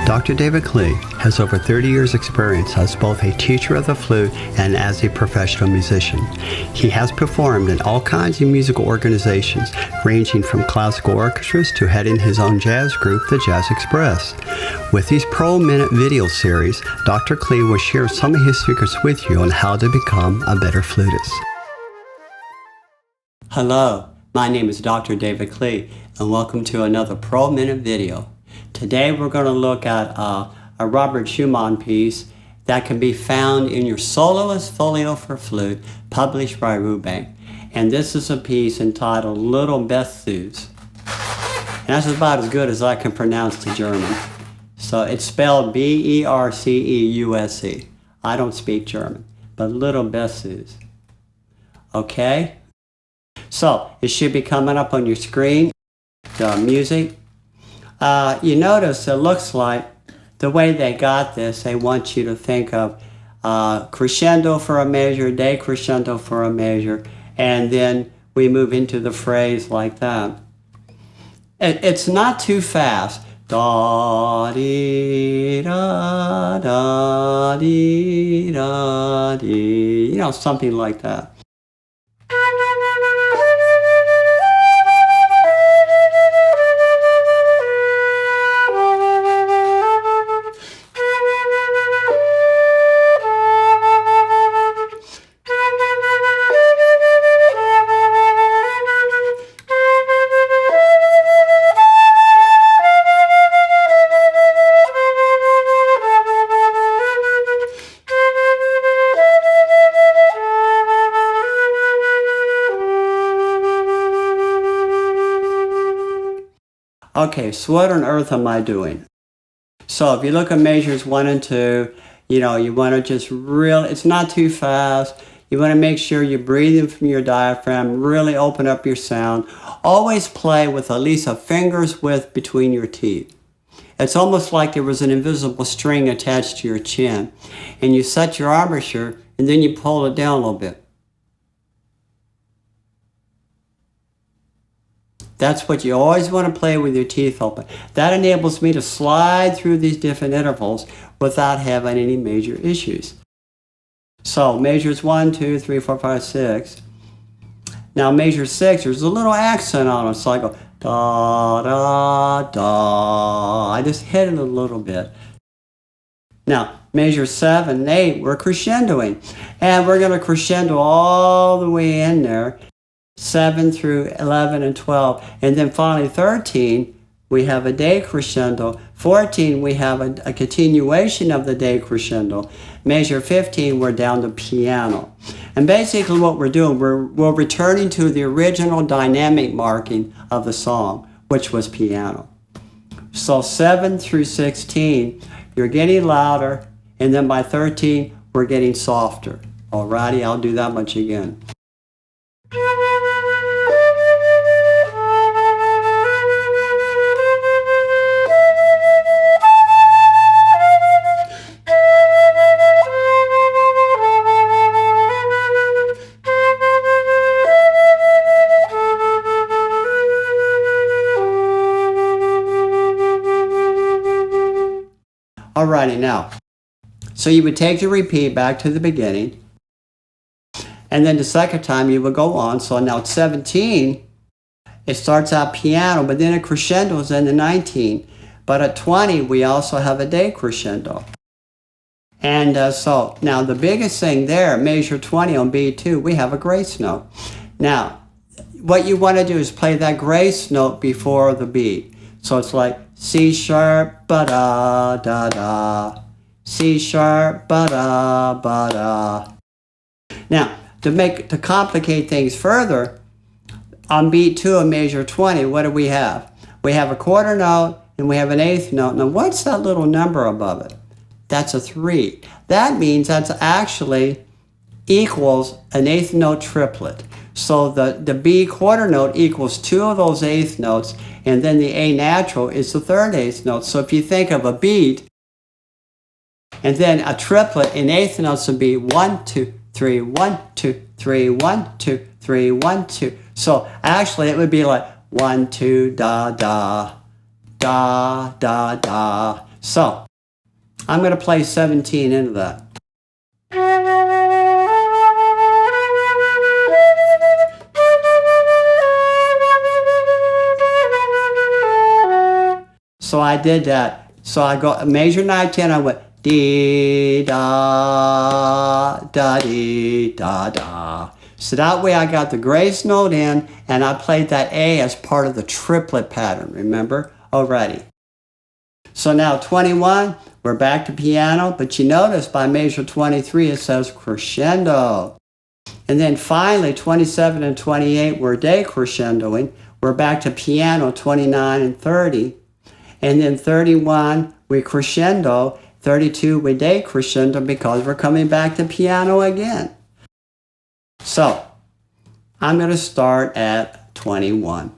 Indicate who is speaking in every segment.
Speaker 1: Dr. David Klee has over 30 years' experience as both a teacher of the flute and as a professional musician. He has performed in all kinds of musical organizations, ranging from classical orchestras to heading his own jazz group, the Jazz Express. With these Pro Minute video series, Dr. Klee will share some of his secrets with you on how to become a better flutist. Hello, my name is Dr. David Klee, and welcome to another Pro Minute video. Today we're going to look at a Robert Schumann piece that can be found in your Soloist Folio for Flute, published by Rubank. And this is a piece entitled Little Berceuse. And that's about as good as I can pronounce the German. So it's spelled B-E-R-C-E-U-S-E. I don't speak German, but Little Berceuse. Okay? So it should be coming up on your screen, the music. You notice it looks like the way they got this, they want you to think of crescendo for a measure, decrescendo for a measure, and then we move into the phrase like that. It's not too fast. Da dee da da dee da dee, you know, something like that. Okay, so what on earth am I doing? So if you look at measures 1 and 2, you know, you want to just really, it's not too fast. You want to make sure you're breathing from your diaphragm, really open up your sound. Always play with at least a finger's width between your teeth. It's almost like there was an invisible string attached to your chin. And you set your embouchure, and then you pull it down a little bit. That's what you always want to play with your teeth open. That enables me to slide through these different intervals without having any major issues. So measures 1, 2, 3, 4, 5, 6. Now measure 6, there's a little accent on it. So I go da, da, da. I just hit it a little bit. Now measure 7 and 8, we're crescendoing. And we're going to crescendo all the way in there. 7 through 11 and 12, and then finally 13, we have a decrescendo. 14, we have a continuation of the decrescendo. Measure 15, we're down to piano. And basically what we're doing, we're returning to the original dynamic marking of the song, which was piano. So 7 through 16, you're getting louder, and then by 13, we're getting softer. Alrighty, I'll do that much again. Alrighty, now, so you would take the repeat back to the beginning, and then the second time you would go on. So now at 17, it starts out piano, but then it crescendos into 19. But at 20, we also have a decrescendo. And so now the biggest thing there, measure 20 on B2, we have a grace note. Now, what you want to do is play that grace note before the B. So it's like C sharp, ba-da, da-da. C sharp, ba-da, ba-da. Now, to complicate things further, on beat 2 of measure 20, what do we have? We have a quarter note and we have an eighth note. Now, what's that little number above it? That's a 3. That means that's actually equals an eighth note triplet. So the B quarter note equals 2 of those eighth notes, and then the A natural is the third eighth note. So if you think of a beat, and then a triplet in eighth notes would be 1, 2, 3, 1, 2, 3, 1, 2, 3, 1, 2. So actually it would be like 1, 2, da, da, da, da, da. So I'm going to play 17 into that. So I did that. So I go major 9, 10, I went dee da da dee da da. So that way I got the grace note in, and I played that A as part of the triplet pattern, remember? Alrighty. So now 21, we're back to piano, but you notice by measure 23 it says crescendo. And then finally 27 and 28 we're decrescendoing. We're back to piano 29 and 30. And then 31 we crescendo, 32 we decrescendo because we're coming back to piano again. So I'm going to start at 21.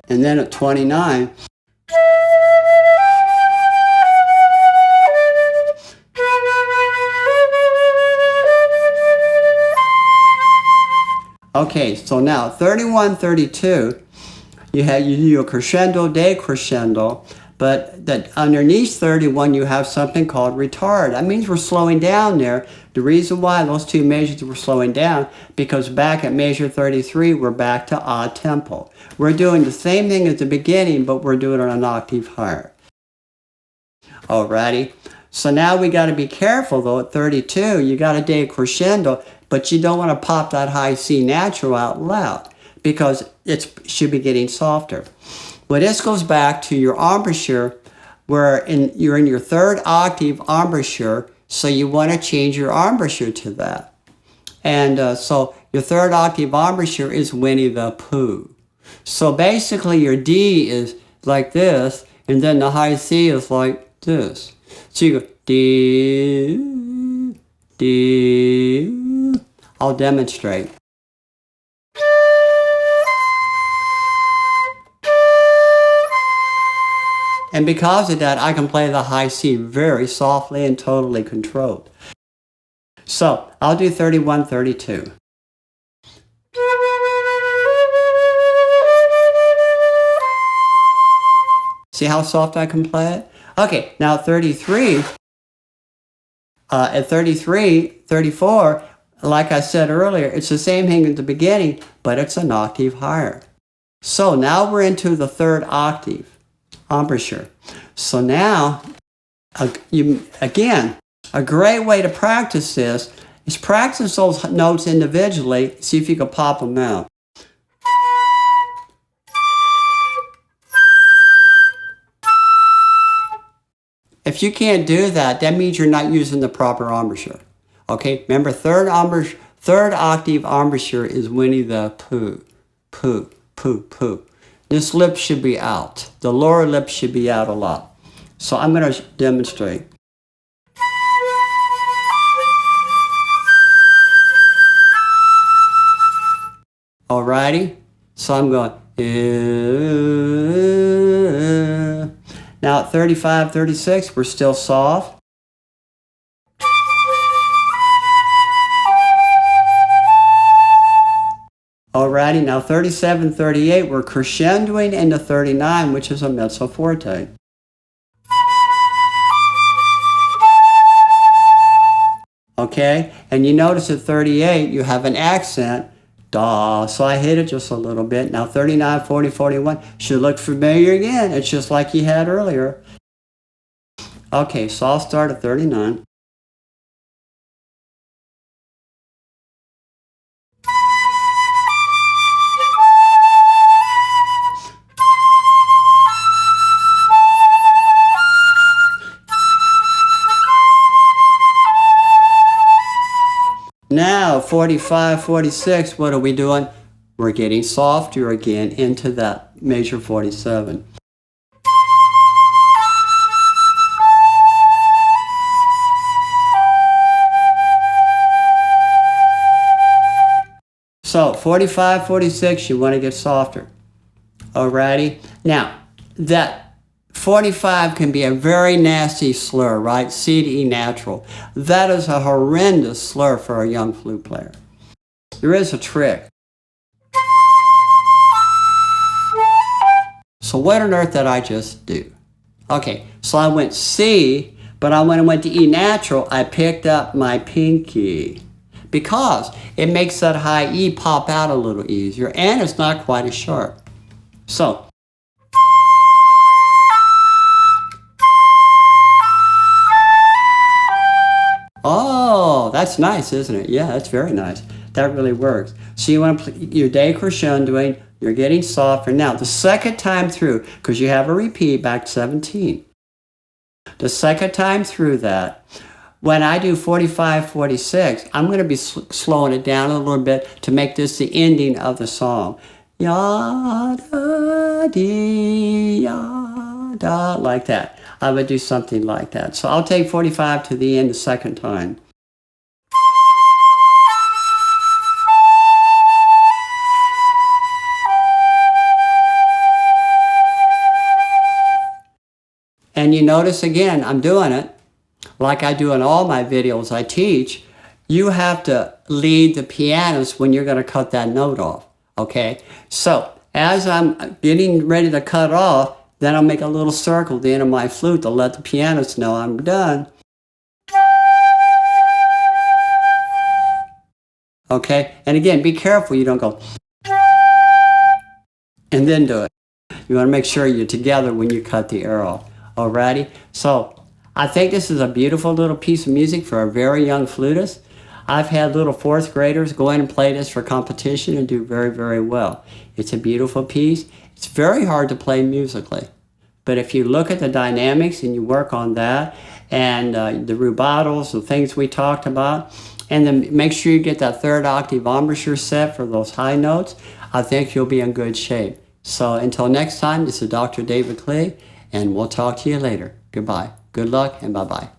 Speaker 1: And then at 29, okay, so now 31, 32, you do your crescendo, decrescendo, but that underneath 31 you have something called retard. That means we're slowing down there. The reason why those two measures were slowing down, because back at measure 33 we're back to odd tempo. We're doing the same thing at the beginning, but we're doing it an octave higher. Alrighty, so now we got to be careful though. At 32 you got to decrescendo, but you don't want to pop that high C natural out loud because it should be getting softer. Well, this goes back to your embouchure, where you're in your third octave embouchure, so you want to change your embouchure to that. And so your third octave embouchure is Winnie the Pooh. So basically your D is like this, and then the high C is like this. So you go D, D. I'll demonstrate. And because of that, I can play the high C very softly and totally controlled. So I'll do 31, 32. See how soft I can play it? Okay, now 33. At 33, 34, like I said earlier, it's the same thing at the beginning, but it's an octave higher. So now we're into the third octave embouchure. So now, again, a great way to practice this is practice those notes individually, see if you can pop them out. If you can't do that, that means you're not using the proper embouchure. Okay, remember third octave embouchure is Winnie the Pooh. Pooh, pooh, pooh. This lip should be out. The lower lip should be out a lot. So I'm going to demonstrate. Alrighty, so I'm going. Now at 35, 36, we're still soft. Alrighty, now 37, 38, we're crescendoing into 39, which is a mezzo forte. Okay, and you notice at 38, you have an accent, da, so I hit it just a little bit. Now 39, 40, 41, should look familiar again. It's just like you had earlier. Okay, so I'll start at 39. Now, 45, 46, what are we doing? We're getting softer again into that measure 47. So, 45, 46, you want to get softer. Alrighty? Now, that 45 can be a very nasty slur, right? C to E natural. That is a horrendous slur for a young flute player. There is a trick. So what on earth did I just do? Okay, so I went C, but when I went to E natural, I picked up my pinky because it makes that high E pop out a little easier and it's not quite as sharp. So, oh, that's nice, isn't it? Yeah, that's very nice. That really works. So you want to play your day crescendoing, you're getting softer. Now, the second time through, because you have a repeat back to 17. The second time through that, when I do 45, 46, I'm going to be slowing it down a little bit to make this the ending of the song. Ya, da, dee, ya, da, like that. I would do something like that. So I'll take 45 to the end the second time. And you notice again, I'm doing it like I do in all my videos I teach. You have to lead the pianist when you're going to cut that note off, okay? So as I'm getting ready to cut off, then I'll make a little circle at the end of my flute to let the pianist know I'm done. Okay? And again, be careful you don't go and then do it. You want to make sure you're together when you cut the air off. Alrighty? So I think this is a beautiful little piece of music for a very young flutist. I've had little fourth graders go in and play this for competition and do very, very well. It's a beautiful piece. It's very hard to play musically. But if you look at the dynamics and you work on that and the rubatos, the things we talked about, and then make sure you get that third octave embouchure set for those high notes, I think you'll be in good shape. So until next time, this is Dr. David Klee, and we'll talk to you later. Goodbye. Good luck and bye-bye.